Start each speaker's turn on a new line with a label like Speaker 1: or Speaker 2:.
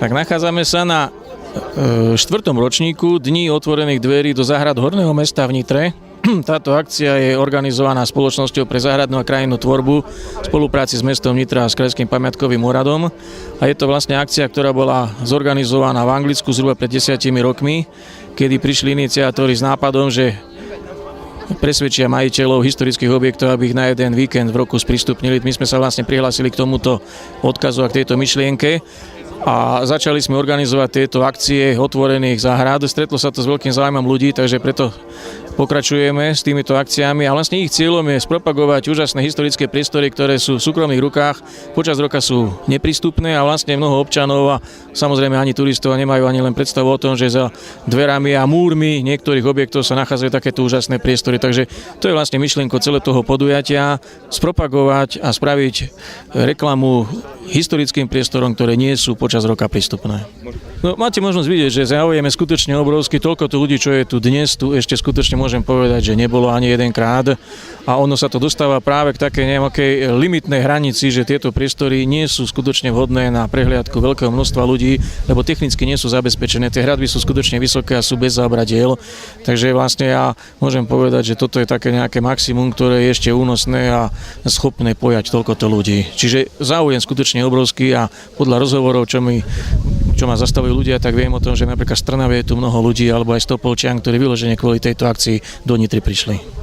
Speaker 1: Tak nachádzame sa na 4. ročníku Dní otvorených dverí do záhrad Horného mesta v Nitre. Táto akcia je organizovaná Spoločnosťou pre záhradnú a krajinnú tvorbu v spolupráci s mestom Nitra a s Krajským pamiatkovým úradom. A je to vlastne akcia, ktorá bola zorganizovaná v Anglicku zhruba pred 10 rokmi, kedy prišli iniciátori s nápadom, že presvedčia majiteľov historických objektov, aby ich na jeden víkend v roku sprístupnili. My sme sa vlastne prihlásili k tomuto odkazu a k tejto myšlienke. A začali sme organizovať tieto akcie otvorených záhrad. Stretlo sa to s veľkým záujmom ľudí, takže preto pokračujeme s týmito akciami a vlastne ich cieľom je spropagovať úžasné historické priestory, ktoré sú v súkromných rukách, počas roka sú neprístupné a vlastne mnoho občanov a samozrejme ani turistov nemajú ani len predstavu o tom, že za dverami a múrmi niektorých objektov sa nachádzajú takéto úžasné priestory. Takže to je vlastne myšlienko celého toho podujatia, spropagovať a spraviť reklamu historickým priestorom, ktoré nie sú počas roka prístupné. No, máte možnosť vidieť, že záujem je skutočne obrovský. Toľko tu ľudí, čo je tu dnes, tu ešte skutočne môžem povedať, že nebolo ani jedenkrát. A ono sa to dostáva práve k takej nejakej limitnej hranici, že tieto priestory nie sú skutočne vhodné na prehliadku veľkého množstva ľudí, lebo technicky nie sú zabezpečené. Tie hradby sú skutočne vysoké a sú bez zábradiel. Takže vlastne ja môžem povedať, že toto je také nejaké maximum, ktoré je ešte únosné a schopné pojať toľkoto ľudí. Čiže záujem skutočne obrovský a podľa rozhovorov, čo ma zastavujú ľudia, tak viem o tom, že napríklad v Trnave je tu mnoho ľudí alebo aj Stopolčian, ktorí vyložene kvôli tejto akcii do Nitry prišli.